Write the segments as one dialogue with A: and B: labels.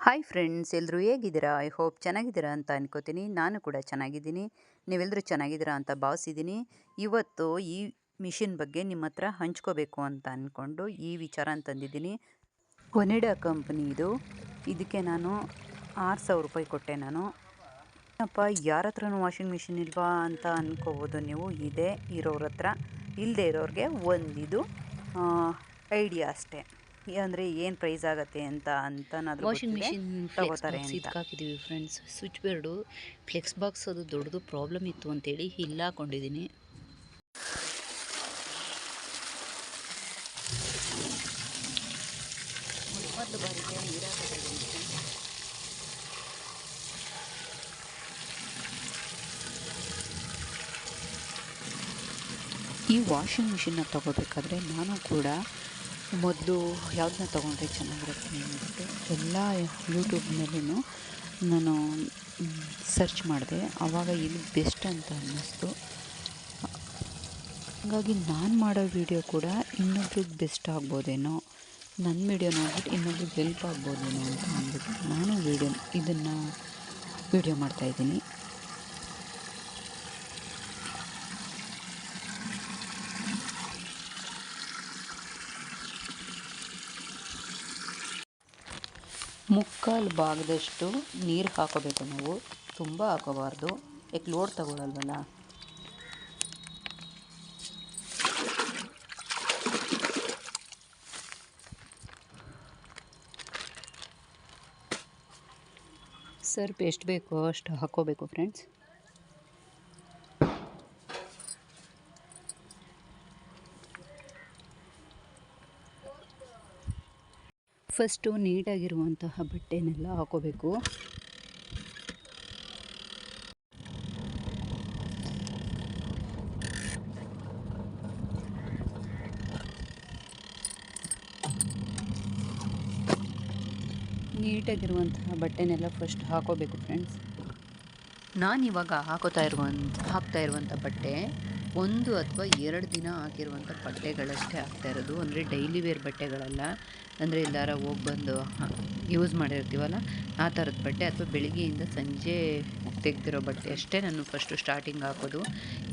A: Hi friends, ಎಲ್ಲರೂ ಹೇಗಿದ್ದೀರಾ? I hope ಚೆನ್ನಾಗಿದ್ದೀರಾ ಅಂತ ಅನ್ಕೋತೀನಿ. ನಾನು ಕೂಡ ಚೆನ್ನಾಗಿದ್ದೀನಿ. ನೀವೆಲ್ಲರೂ ಚೆನ್ನಾಗಿದ್ದೀರಾ ಅಂತ ಭಾವಿಸಿದ್ದೀನಿ. ಇವತ್ತು ಈ ಮಿಷಿನ್ ಬಗ್ಗೆ ನಿಮ್ಮ ಹತ್ರ ಹಂಚ್ಕೋಬೇಕು ಅಂತ ಅಂದ್ಕೊಂಡು ಈ ವಿಚಾರ ತಂದಿದ್ದೀನಿ. ಒನಿಡಾ ಕಂಪ್ನಿ ಇದು. ಇದಕ್ಕೆ ನಾನು 6,000 ರೂಪಾಯಿ ಕೊಟ್ಟೆ ನಾನು. ಅಪ್ಪ, ಯಾರ ಹತ್ರನೂ ವಾಷಿಂಗ್ ಮಿಷಿನ್ ಇಲ್ವಾ ಅಂತ ಅಂದ್ಕೋಬೋದು ನೀವು. ಇದೆ ಇರೋರ ಹತ್ರ, ಇಲ್ಲದೆ ಇರೋರಿಗೆ ಒಂದಿದು ಐಡಿಯಾ ಅಷ್ಟೇ. ಅಂದರೆ ಏನು ಪ್ರೈಸ್ ಆಗುತ್ತೆ ಅಂತನಾದರೂ
B: ವಾಷಿಂಗ್ ಮಿಷಿನ್
A: ತಗೋತಾರೆ ಅಂತ
B: ಇದಕ್ಕೆ ಹಾಕಿದ್ದೀವಿ friends. Switch board flex box ಅದು ದೊಡ್ಡದು ಪ್ರಾಬ್ಲಮ್ ಇತ್ತು ಅಂತೇಳಿ ಇಲ್ಲಿ ಹಾಕೊಂಡಿದ್ದೀನಿ. ಈ ವಾಷಿಂಗ್ ಮಿಷಿನ್ನ ತಗೋಬೇಕಾದ್ರೆ ನಾನು ಕೂಡ ಮೊದಲು ಯಾವುದನ್ನ ತೊಗೊಂಡ್ರೆ ಚೆನ್ನಾಗಿರುತ್ತೆ ಅಂದ್ಬಿಟ್ಟು ಎಲ್ಲ ಯೂಟ್ಯೂಬ್ನಲ್ಲೂ ನಾನು ಸರ್ಚ್ ಮಾಡಿದೆ. ಆವಾಗ ಇದು ಬೆಸ್ಟ್ ಅಂತ ಅನ್ನಿಸ್ತು. ಹಾಗಾಗಿ ನಾನು ಮಾಡೋ ವಿಡಿಯೋ ಕೂಡ ಇನ್ನೊಬ್ರಿಗೆ ಬೆಸ್ಟ್ ಆಗ್ಬೋದೇನೋ, ನನ್ನ ವಿಡಿಯೋ ನೋಡ್ಬಿಟ್ಟು ಇನ್ನೊಬ್ರಿಗೆ ಹೆಲ್ಪ್ ಆಗ್ಬೋದೇನೋ ಅಂತ ಅಂದ್ಬಿಟ್ಟು ನಾನು ಇದನ್ನು ವಿಡಿಯೋ ಮಾಡ್ತಾಯಿದ್ದೀನಿ. ಮುಕ್ಕಾಲು ಭಾಗದಷ್ಟು ನೀರು ಹಾಕೋಬೇಕು ನಾವು, ತುಂಬ ಹಾಕೋಬಾರ್ದು, ಯಾಕೆ ಲೋಡ್ ತಗೊಳ್ಳಲ್ವಲ್ಲ. ಸರ್ಪ್ ಎಷ್ಟು ಬೇಕೋ ಅಷ್ಟು ಹಾಕೋಬೇಕು ಫ್ರೆಂಡ್ಸ್. ಫಸ್ಟು ನೀಟಾಗಿರುವಂತಹ ಬಟ್ಟೆನೆಲ್ಲ ಹಾಕೋಬೇಕು. ನೀಟಾಗಿರುವಂತಹ ಬಟ್ಟೆನೆಲ್ಲ ಫಸ್ಟ್ ಹಾಕೋಬೇಕು ಫ್ರೆಂಡ್ಸ್. ನಾನಿವಾಗ ಹಾಕ್ತಾ ಇರುವಂಥ ಬಟ್ಟೆ 1 ಅಥವಾ 2 ದಿನ ಹಾಕಿರುವಂಥ ಬಟ್ಟೆಗಳಷ್ಟೇ ಹಾಕ್ತಾ ಇರೋದು. ಅಂದರೆ ಡೈಲಿ ವೇರ್ ಬಟ್ಟೆಗಳಲ್ಲ, ಅಂದರೆ ಎಲ್ಲಾರ ಹೋಗಿ ಬಂದು ಯೂಸ್ ಮಾಡಿರ್ತೀವಲ್ಲ ಆ ಥರದ ಬಟ್ಟೆ, ಅಥವಾ ಬೆಳಿಗ್ಗೆಯಿಂದ ಸಂಜೆ ತೆಗೆದಿರೋ ಬಟ್ಟೆ ಅಷ್ಟೇ ನಾನು ಫಸ್ಟು ಸ್ಟಾರ್ಟಿಂಗ್ ಹಾಕೋದು.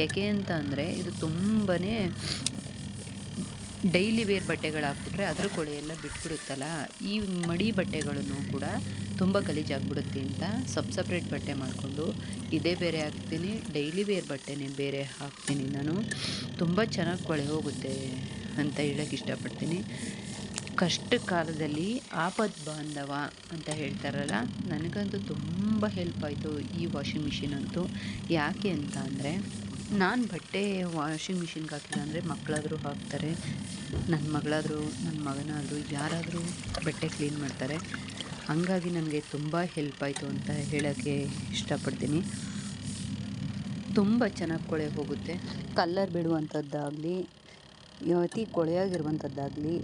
B: ಯಾಕೆ ಅಂತ ಅಂದರೆ ಇದು ತುಂಬಾ ಡೈಲಿ ವೇರ್ ಬಟ್ಟೆಗಳು ಹಾಕ್ಬಿಟ್ರೆ ಅದ್ರ ಕೊಳೆ ಎಲ್ಲ ಬಿಟ್ಬಿಡುತ್ತಲ್ಲ, ಈ ಮಡಿ ಬಟ್ಟೆಗಳನ್ನು ಕೂಡ ತುಂಬ ಗಲೀಜಾಗ್ಬಿಡುತ್ತೆ ಅಂತ ಸಪ್ರೇಟ್ ಬಟ್ಟೆ ಮಾಡಿಕೊಂಡು ಇದೇ ಬೇರೆ ಹಾಕ್ತೀನಿ, ಡೈಲಿ ವೇರ್ ಬಟ್ಟೆನೇ ಬೇರೆ ಹಾಕ್ತೀನಿ ನಾನು. ತುಂಬ ಚೆನ್ನಾಗಿ ಕೊಳೆ ಹೋಗುತ್ತೆ ಅಂತ ಹೇಳೋಕ್ಕೆ ಇಷ್ಟಪಡ್ತೀನಿ. ಕಷ್ಟ ಕಾಲದಲ್ಲಿ ಆಪದ್ ಬಾಂಧವ ಅಂತ ಹೇಳ್ತಾರಲ್ಲ, ನನಗಂತೂ ತುಂಬ ಹೆಲ್ಪ್ ಆಯಿತು ಈ ವಾಷಿಂಗ್ ಮಿಷಿನ್ ಅಂತೂ. ಯಾಕೆ ಅಂತ ಅಂದರೆ, ನಾನು ಬಟ್ಟೆ ವಾಷಿಂಗ್ ಮಿಷಿನ್ಗೆ ಹಾಕಿಲ್ಲ ಅಂದರೆ ಮಕ್ಕಳಾದರೂ ಹಾಕ್ತಾರೆ, ನನ್ನ ಮಗಳಾದರೂ ನನ್ನ ಮಗನಾದರೂ ಯಾರಾದರೂ ಬಟ್ಟೆ ಕ್ಲೀನ್ ಮಾಡ್ತಾರೆ. ಹಂಗಾಗಿ ನನಗೆ ತುಂಬ ಹೆಲ್ಪ್ ಆಯಿತು ಅಂತ ಹೇಳೋಕ್ಕೆ ಇಷ್ಟಪಡ್ತೀನಿ. ತುಂಬ ಚೆನ್ನಾಗಿ ಕೊಳೆ ಹೋಗುತ್ತೆ. ಕಲ್ಲರ್ ಬಿಡುವಂಥದ್ದಾಗಲಿ, ಅತಿ ಕೊಳೆಯಾಗಿರುವಂಥದ್ದಾಗಲಿ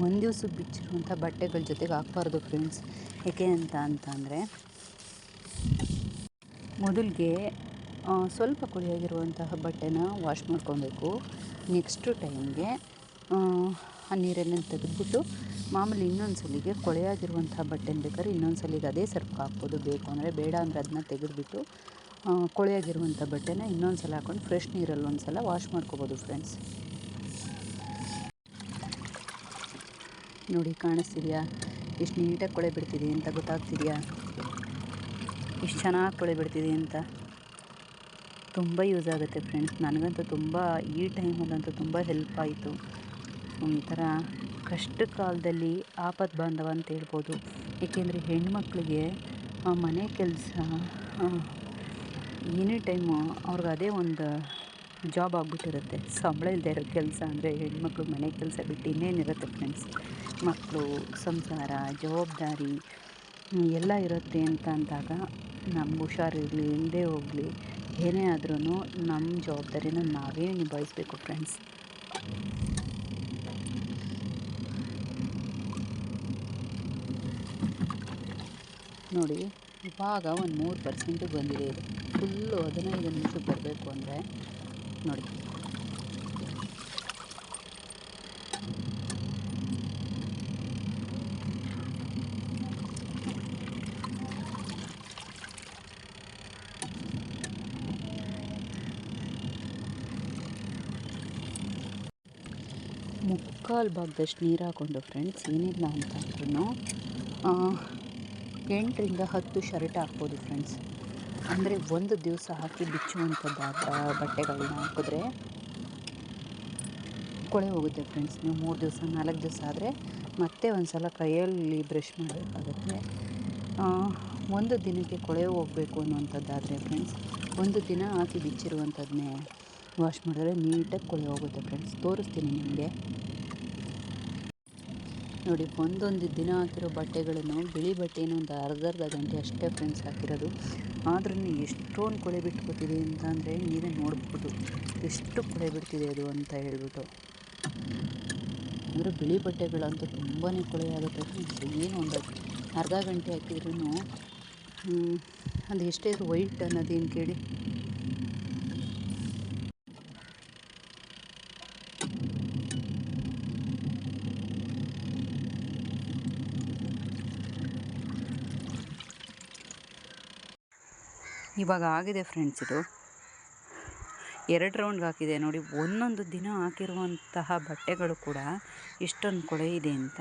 B: ಒಂದು ದಿವ್ಸಕ್ಕೆ ಬಿಚ್ಚಿರುವಂಥ ಬಟ್ಟೆಗಳ ಜೊತೆಗೆ ಹಾಕ್ಬಾರ್ದು ಫ್ರೆಂಡ್ಸ್. ಏಕೆ ಅಂತಂದರೆ, ಮೊದಲಿಗೆ ಸ್ವಲ್ಪ ಕೊಳೆಯಾಗಿರುವಂತಹ ಬಟ್ಟೆನ ವಾಶ್ ಮಾಡ್ಕೊಬೇಕು. ನೆಕ್ಸ್ಟ್ ಟೈಮ್ಗೆ ಆ ನೀರನ್ನು ತೆಗೆದುಬಿಟ್ಟು ಮಾಮೂಲಿ ಇನ್ನೊಂದು ಸಲಿಗೆ ಕೊಳೆಯಾಗಿರುವಂಥ ಬಟ್ಟೆನ ಬೇಕಾದ್ರೆ ಇನ್ನೊಂದು ಸಲಿಗೆ ಅದೇ ಸರ್ಫ್ ಹಾಕ್ಬೋದು. ಬೇಕು ಅಂದರೆ, ಬೇಡ ಅಂದರೆ ಅದನ್ನ ತೆಗೆದುಬಿಟ್ಟು ಕೊಳೆಯಾಗಿರುವಂಥ ಬಟ್ಟೆನ ಇನ್ನೊಂದು ಸಲ ಹಾಕ್ಕೊಂಡು ಫ್ರೆಶ್ ನೀರಲ್ಲಿ ಒಂದು ಸಲ ವಾಶ್ ಮಾಡ್ಕೋಬೋದು ಫ್ರೆಂಡ್ಸ್. ನೋಡಿ, ಕಾಣಿಸ್ತಿದೆಯಾ ಎಷ್ಟು ನೀಟಾಗಿ ಕೊಳೆ ಬಿಡ್ತಿದೆ ಅಂತ? ಗೊತ್ತಾಗ್ತಿದೆಯಾ ಎಷ್ಟು ಚೆನ್ನಾಗಿ ಕೊಳೆ ಬಿಡ್ತಿದೆ ಅಂತ? ತುಂಬ ಯೂಸ್ ಆಗುತ್ತೆ ಫ್ರೆಂಡ್ಸ್. ನನಗಂತೂ ತುಂಬ ಈ ಟೈಮಲ್ಲಂತೂ ತುಂಬ ಹೆಲ್ಪ್ ಆಯಿತು. ಒಂಥರ ಕಷ್ಟ ಕಾಲದಲ್ಲಿ ಆಪತ್ ಬಾಂಧವ ಅಂತ ಹೇಳ್ಬೋದು. ಏಕೆಂದರೆ ಹೆಣ್ಮಕ್ಳಿಗೆ ಮನೆ ಕೆಲಸ ಎನಿ ಟೈಮು ಅವ್ರಿಗೆ ಅದೇ ಒಂದು ಜಾಬ್ ಆಗಿಬಿಟ್ಟಿರುತ್ತೆ. ಸಂಬಳ ಇಲ್ಲದೆ ಇರೋ ಕೆಲಸ ಅಂದರೆ ಹೆಣ್ಮಕ್ಳು ಮನೆ ಕೆಲಸ ಬಿಟ್ಟು ಇನ್ನೇನಿರುತ್ತೆ ಫ್ರೆಂಡ್ಸ್. ಮಕ್ಕಳು, ಸಂಸಾರ, ಜವಾಬ್ದಾರಿ ಎಲ್ಲ ಇರುತ್ತೆ ಅಂತ ಅಂದಾಗ ನಮ್ಗೆ ಹುಷಾರಿರಲಿ ಇಲ್ಲದೆ ಹೋಗಲಿ, ಏನೇ ಆದ್ರೂ ನಮ್ಮ ಜವಾಬ್ದಾರಿನ ನಾವೇ ನಿಭಾಯಿಸಬೇಕು ಫ್ರೆಂಡ್ಸ್. ನೋಡಿ, ಇವಾಗ ಒಂದು 3% ಬಂದಿದೆ. ಇದು ಫುಲ್ಲು 15 ನಿಮಿಷಕ್ಕೆ ಬರಬೇಕು ಅಂದರೆ ನೋಡಿ.
A: ಮುಕ್ಕಾಲು ಭಾಗದಷ್ಟು ನೀರು ಹಾಕ್ಕೊಂಡು ಫ್ರೆಂಡ್ಸ್, ಏನಿಲ್ಲ ಅಂತ ಅಂದ್ರೂ 8ರಿಂದ 10 ಶರ್ಟ್ ಹಾಕ್ಬೋದು ಫ್ರೆಂಡ್ಸ್. ಅಂದರೆ ಒಂದು ದಿವಸ ಹಾಕಿ ಬಿಚ್ಚುವಂಥದ್ದಾದ ಬಟ್ಟೆಗಳನ್ನ ಹಾಕಿದ್ರೆ ಕೊಳೆ ಹೋಗುತ್ತೆ ಫ್ರೆಂಡ್ಸ್. ನೀವು 3 ದಿವಸ 4 ದಿವಸ ಆದರೆ ಮತ್ತೆ ಒಂದು ಸಲ ಕೈಯಲ್ಲಿ ಬ್ರಷ್ ಮಾಡಬೇಕಾಗುತ್ತೆ. ಒಂದು ದಿನಕ್ಕೆ ಕೊಳೆ ಹೋಗಬೇಕು ಅನ್ನುವಂಥದ್ದಾದರೆ ಫ್ರೆಂಡ್ಸ್, ಒಂದು ದಿನ ಹಾಕಿ ಬಿಚ್ಚಿರುವಂಥದ್ದನ್ನೇ ವಾಶ್ ಮಾಡಿದ್ರೆ ನೀಟಾಗಿ ಕೊಳೆ ಹೋಗುತ್ತೆ ಫ್ರೆಂಡ್ಸ್. ತೋರಿಸ್ತೀನಿ ನಿಮಗೆ ನೋಡಿ. ಒಂದೊಂದು ದಿನ ಹಾಕಿರೋ ಬಟ್ಟೆಗಳನ್ನು, ಬಿಳಿ ಬಟ್ಟೆಯನ್ನು ಒಂದು ಅರ್ಧ ಗಂಟೆ ಅಷ್ಟೇ ಫ್ರೆಂಡ್ಸ್ ಹಾಕಿರೋದು, ಆದ್ರೂ ಎಷ್ಟೊಂದು ಕೊಳೆ ಬಿಟ್ಕೊತಿದೆ ಅಂತ ಅಂದರೆ ನೀವೇ ನೋಡ್ಬೋದು ಎಷ್ಟು ಕೊಳೆ ಬಿಡ್ತಿದೆ ಅದು ಅಂತ ಹೇಳ್ಬಿಟ್ಟು. ಅಂದರೆ ಬಿಳಿ ಬಟ್ಟೆಗಳಂತೂ ತುಂಬಾ ಕೊಳೆ ಆಗುತ್ತೆ ಫ್ರೆಂಡ್ಸ್. ಏನು ಒಂದು ಅರ್ಧ ಗಂಟೆ ಹಾಕಿದ್ರೂ ಅದು ಎಷ್ಟೇ ವೈಟ್ ಅನ್ನೋದೇನು ಕೇಳಿ. ಇವಾಗ ಆಗಿದೆ ಫ್ರೆಂಡ್ಸ್, ಇದು 2 ರೌಂಡ್ಗೆ ಹಾಕಿದೆ ನೋಡಿ. ಒಂದೊಂದು ದಿನ ಹಾಕಿರುವಂತಹ ಬಟ್ಟೆಗಳು ಕೂಡ ಇಷ್ಟೊಂದು ಕೊಳೆ ಇದೆ ಅಂತ.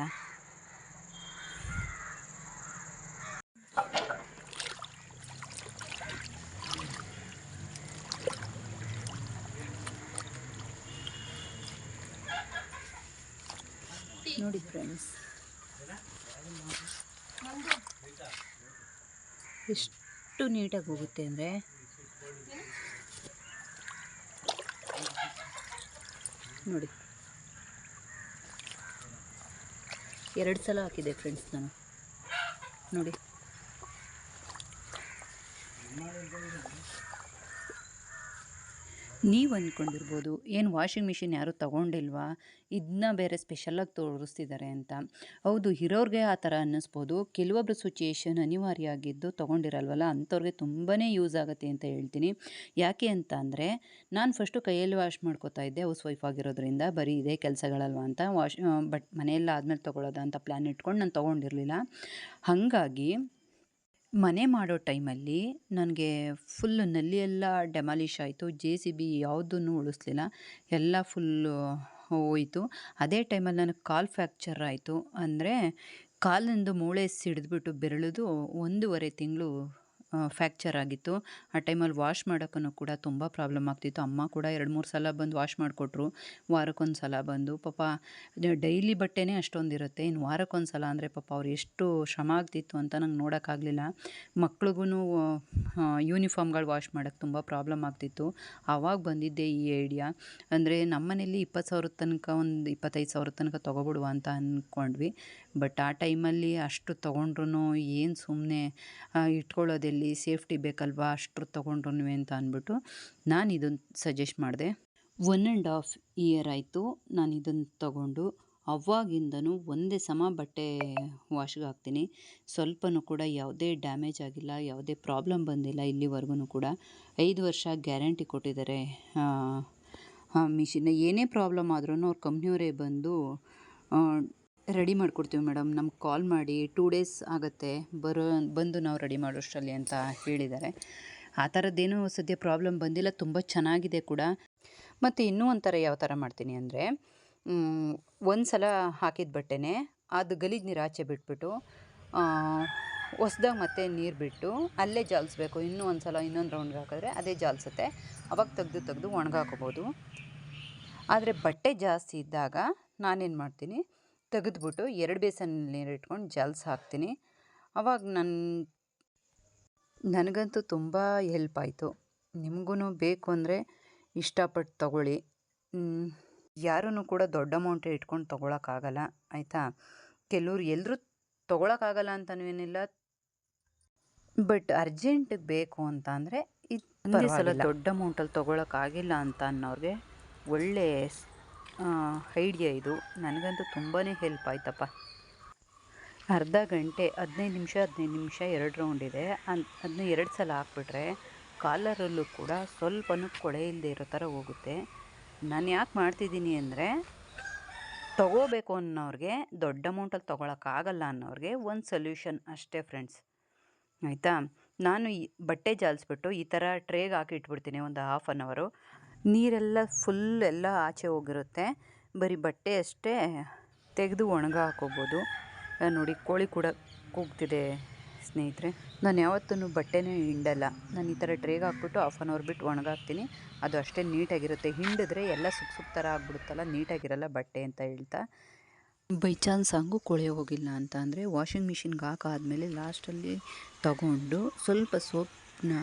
A: ನೋಡಿ ಫ್ರೆಂಡ್ಸ್, ಎಷ್ಟು ನೀಟಾಗಿ ಹೋಗುತ್ತೆ ಅಂದರೆ ನೋಡಿ. 2 ಸಲ ಹಾಕಿದೆ ಫ್ರೆಂಡ್ಸ್ ನಾನು ನೋಡಿ. ನೀವು ಅಂದ್ಕೊಂಡಿರ್ಬೋದು, ಏನು ವಾಷಿಂಗ್ ಮಿಷಿನ್ ಯಾರೂ ತೊಗೊಂಡಿಲ್ವಾ, ಇದನ್ನ ಬೇರೆ ಸ್ಪೆಷಲಾಗಿ ತೋರಿಸ್ತಿದ್ದಾರೆ ಅಂತ. ಹೌದು, ಇರೋರಿಗೆ ಆ ಥರ ಅನ್ನಿಸ್ಬೋದು. ಕೆಲವೊಬ್ಬರು ಸಿಚುಯೇಷನ್ ಅನಿವಾರ್ಯ ಆಗಿದ್ದು ತೊಗೊಂಡಿರಲ್ವಲ್ಲ, ಅಂಥವ್ರಿಗೆ ತುಂಬಾ ಯೂಸ್ ಆಗುತ್ತೆ ಅಂತ ಹೇಳ್ತೀನಿ. ಯಾಕೆ ಅಂತ ಅಂದರೆ, ನಾನು ಫಸ್ಟು ಕೈಯಲ್ಲಿ ವಾಶ್ ಮಾಡ್ಕೋತಾ ಇದ್ದೆ, ಹೌಸ್ ವೈಫ್ ಆಗಿರೋದ್ರಿಂದ. ಬರೀ ಇದೇ ಕೆಲಸಗಳಲ್ವ ಅಂತ ಬಟ್ ಮನೆಯೆಲ್ಲ ಆದಮೇಲೆ ತೊಗೊಳ್ಳೋದ ಅಂತ ಪ್ಲ್ಯಾನ್ ಇಟ್ಕೊಂಡು ನಾನು ತೊಗೊಂಡಿರಲಿಲ್ಲ. ಹಾಗಾಗಿ ಮನೆ ಮಾಡೋ ಟೈಮಲ್ಲಿ ನನಗೆ ಫುಲ್ ನಲ್ಲಿ ಎಲ್ಲ ಡೆಮಾಲಿಷ್ ಆಯಿತು. JCB ಯಾವುದನ್ನು ಉಳಿಸ್ಲಿಲ್ಲ, ಎಲ್ಲ ಫುಲ್ಲು ಹೋಯಿತು. ಅದೇ ಟೈಮಲ್ಲಿ ನನಗೆ ಕಾಲು ಫ್ರ್ಯಾಕ್ಚರ್ ಆಯಿತು. ಅಂದರೆ ಕಾಲಿಂದು ಮೂಳೆ ಸಿಡಿದ್ಬಿಟ್ಟು ಬೆರಳುದು 1.5 ತಿಂಗಳು ಫ್ರ್ಯಾಕ್ಚರ್ ಆಗಿತ್ತು. ಆ ಟೈಮಲ್ಲಿ ವಾಶ್ ಮಾಡೋಕ್ಕೂ ಕೂಡ ತುಂಬ ಪ್ರಾಬ್ಲಮ್ ಆಗ್ತಿತ್ತು. ಅಮ್ಮ ಕೂಡ 2-3 ಸಲ ಬಂದು ವಾಶ್ ಮಾಡಿಕೊಟ್ರು, ವಾರಕ್ಕೊಂದು ಸಲ ಬಂದು. ಪಾಪ ಡೈಲಿ ಬಟ್ಟೆನೇ ಅಷ್ಟೊಂದಿರುತ್ತೆ, ಇನ್ನು ವಾರಕ್ಕೊಂದು ಸಲ ಅಂದರೆ ಪಾಪ ಅವ್ರು ಎಷ್ಟು ಶ್ರಮ ಆಗ್ತಿತ್ತು ಅಂತ ನಂಗೆ ನೋಡೋಕ್ಕಾಗಲಿಲ್ಲ. ಮಕ್ಳಿಗೂ ಯೂನಿಫಾರ್ಮ್ಗಳು ವಾಶ್ ಮಾಡೋಕ್ಕೆ ತುಂಬ ಪ್ರಾಬ್ಲಮ್ ಆಗ್ತಿತ್ತು. ಆವಾಗ ಬಂದಿದ್ದೆ ಈ ಐಡಿಯಾ. ಅಂದರೆ ನಮ್ಮ ಮನೇಲಿ 20,000 ತನಕ, ಒಂದು 25,000 ತನಕ ತೊಗೊಬಿಡುವ ಅಂತ ಅಂದ್ಕೊಂಡ್ವಿ. ಬಟ್ ಆ ಟೈಮಲ್ಲಿ ಅಷ್ಟು ತೊಗೊಂಡ್ರು ಏನು ಸುಮ್ಮನೆ ಇಟ್ಕೊಳ್ಳೋದೆಲ್ಲಿ, ಸೇಫ್ಟಿ ಬೇಕಲ್ವಾ, ಅಷ್ಟು ತೊಗೊಂಡ್ರು ಅಂತ ಅಂದ್ಬಿಟ್ಟು ನಾನು ಇದನ್ನು ಸಜೆಸ್ಟ್ ಮಾಡಿದೆ. 1.5 ಇಯರ್ ಆಯಿತು ನಾನು ಇದನ್ನು ತೊಗೊಂಡು. ಅವಾಗಿಂದನೂ ಒಂದೇ ಸಮ ಬಟ್ಟೆ ವಾಶ್ಗೆ ಹಾಕ್ತೀನಿ. ಸ್ವಲ್ಪನೂ ಕೂಡ ಯಾವುದೇ ಡ್ಯಾಮೇಜ್ ಆಗಿಲ್ಲ, ಯಾವುದೇ ಪ್ರಾಬ್ಲಮ್ ಬಂದಿಲ್ಲ ಇಲ್ಲಿವರೆಗೂ ಕೂಡ. 5 ವರ್ಷ ಗ್ಯಾರಂಟಿ ಕೊಟ್ಟಿದ್ದಾರೆ ಮಿಷಿನ್. ಏನೇ ಪ್ರಾಬ್ಲಮ್ ಆದ್ರೂ ಅವ್ರ ಕಂಪ್ನಿಯವರೇ ರೆಡಿ ಮಾಡಿಕೊಡ್ತೀವಿ ಮೇಡಮ್, ನಮ್ಗೆ ಕಾಲ್ ಮಾಡಿ 2 ಡೇಸ್ ಆಗುತ್ತೆ ಬಂದು ನಾವು ರೆಡಿ ಮಾಡೋಷ್ಟರಲ್ಲಿ ಅಂತ ಹೇಳಿದ್ದಾರೆ. ಆ ಥರದ್ದೇನೂ ಸದ್ಯ ಪ್ರಾಬ್ಲಮ್ ಬಂದಿಲ್ಲ, ತುಂಬ ಚೆನ್ನಾಗಿದೆ ಕೂಡ. ಮತ್ತು ಇನ್ನೂ ಒಂಥರ ಯಾವ ಥರ ಮಾಡ್ತೀನಿ ಅಂದರೆ, ಒಂದು ಸಲ ಹಾಕಿದ ಬಟ್ಟೆನೇ ಅದು ಗಲೀಜು ನೀರು ಆಚೆ ಬಿಟ್ಬಿಟ್ಟು ಹೊಸ್ದಾಗಿ ಮತ್ತೆ ನೀರು ಬಿಟ್ಟು ಅಲ್ಲೇ ಜಾಲಿಸ್ಬೇಕು. ಇನ್ನೂ ಒಂದು ಸಲ ಇನ್ನೊಂದು ರೌಂಡ್ಗೆ ಹಾಕಿದ್ರೆ ಅದೇ ಜಾಲಿಸುತ್ತೆ. ಅವಾಗ ತೆಗೆದು ಒಣಗಾಕೋಬೋದು. ಆದರೆ ಬಟ್ಟೆ ಜಾಸ್ತಿ ಇದ್ದಾಗ ನಾನೇನು ಮಾಡ್ತೀನಿ, ತೆಗೆದ್ಬಿಟ್ಟು 2 ಬೇಸನ್ ನೀರು ಇಟ್ಕೊಂಡು ಜಾಲ್ಸಿ ಹಾಕ್ತೀನಿ. ಅವಾಗ ನನಗಂತೂ ತುಂಬ ಹೆಲ್ಪ್ ಆಯಿತು. ನಿಮಗೂ ಬೇಕು ಅಂದರೆ ಇಷ್ಟಪಟ್ಟು ತೊಗೊಳ್ಳಿ. ಯಾರೂ ಕೂಡ ದೊಡ್ಡ ಅಮೌಂಟೇ ಇಟ್ಕೊಂಡು ತೊಗೊಳಕ್ಕಾಗಲ್ಲ, ಆಯಿತಾ. ಕೆಲವ್ರು ಎಲ್ಲರೂ ತೊಗೊಳಕ್ಕಾಗಲ್ಲ ಅಂತನೂ ಏನಿಲ್ಲ, ಬಟ್ ಅರ್ಜೆಂಟಿಗೆ ಬೇಕು ಅಂತ ಅಂದರೆ ಒಂದೇ ಸಲ ದೊಡ್ಡ ಅಮೌಂಟಲ್ಲಿ ತೊಗೊಳಕ್ಕಾಗಿಲ್ಲ ಅಂತ ಅನ್ನೋರಿಗೆ ಒಳ್ಳೆ ಐಡಿಯಾ ಇದು. ನನಗಂತೂ ತುಂಬಾ ಹೆಲ್ಪ್ ಆಯ್ತಪ್ಪ. ಅರ್ಧ ಗಂಟೆ 15 ನಿಮಿಷ 2 ರೌಂಡ್ ಇದೆ, ಅದನ್ನ 2 ಸಲ ಹಾಕ್ಬಿಟ್ರೆ ಕಾಲರಲ್ಲೂ ಕೂಡ ಸ್ವಲ್ಪನೂ ಕೊಳೆ ಇಲ್ಲದೆ ಇರೋ ಥರ ಹೋಗುತ್ತೆ. ನಾನು ಯಾಕೆ ಮಾಡ್ತಿದ್ದೀನಿ ಅಂದರೆ, ತೊಗೋಬೇಕು ಅನ್ನೋರಿಗೆ, ದೊಡ್ಡ ಅಮೌಂಟಲ್ಲಿ ತೊಗೊಳಕ್ಕಾಗಲ್ಲ ಅನ್ನೋರಿಗೆ ಒಂದು ಸೊಲ್ಯೂಷನ್ ಅಷ್ಟೇ ಫ್ರೆಂಡ್ಸ್, ಆಯಿತಾ. ನಾನು ಬಟ್ಟೆ ಜಾಲಿಸ್ಬಿಟ್ಟು ಈ ಥರ ಟ್ರೇಗೆ ಹಾಕಿ ಇಟ್ಬಿಡ್ತೀನಿ ಒಂದು 1/2 an hour. ನೀರೆಲ್ಲ ಫುಲ್ ಎಲ್ಲ ಆಚೆ ಹೋಗಿರುತ್ತೆ. ಬರೀ ಬಟ್ಟೆ ಅಷ್ಟೇ ತೆಗೆದು ಒಣಗ ಹಾಕೋಬೋದು. ನೋಡಿ ಕೋಳಿ ಕೂಡ ಕೂಗ್ತಿದೆ ಸ್ನೇಹಿತರೆ. ನಾನು ಯಾವತ್ತೂ ಬಟ್ಟೆನೇ ಹಿಂಡಲ್ಲ. ನಾನು ಈ ಥರ ಟ್ರೇಗೆ ಹಾಕ್ಬಿಟ್ಟು 1/2 ಅವರ್ ಬಿಟ್ಟು ಒಣಗಾಕ್ತೀನಿ. ಅದು ಅಷ್ಟೇ ನೀಟಾಗಿರುತ್ತೆ. ಹಿಂಡಿದ್ರೆ ಎಲ್ಲ ಸುಕ್ ಥರ ಆಗ್ಬಿಡುತ್ತಲ್ಲ, ನೀಟಾಗಿರಲ್ಲ ಬಟ್ಟೆ ಅಂತ ಹೇಳ್ತಾ. ಬೈ ಚಾನ್ಸ್ ಹಂಗೂ ಕೊಳೆ ಹೋಗಿಲ್ಲ ಅಂತ ಅಂದರೆ ವಾಷಿಂಗ್ ಮಿಷಿನ್ಗೆ ಹಾಕಾದ್ಮೇಲೆ ಲಾಸ್ಟಲ್ಲಿ ತಗೊಂಡು ಸ್ವಲ್ಪ ಸೋಪನ್ನ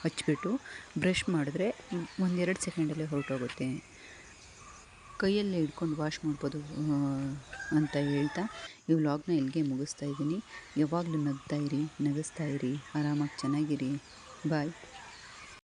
A: ಹಚ್ಬಿಟ್ಟು ಬ್ರಷ್ ಮಾಡಿದ್ರೆ 1-2 ಸೆಕೆಂಡಲ್ಲೇ ಹೊರಟೋಗುತ್ತೆ. ಕೈಯಲ್ಲೇ ಹಿಡ್ಕೊಂಡು ವಾಶ್ ಮಾಡ್ಬೋದು ಅಂತ ಹೇಳ್ತಾ ಈ ವ್ಲಾಗ್ನ ಇಲ್ಲಿಗೆ ಮುಗಿಸ್ತಾ ಇದ್ದೀನಿ. ಯಾವಾಗಲೂ ನಗ್ತಾಯಿರಿ, ನಗಿಸ್ತಾಯಿರಿ, ಆರಾಮಾಗಿ ಚೆನ್ನಾಗಿರಿ. ಬಾಯ್.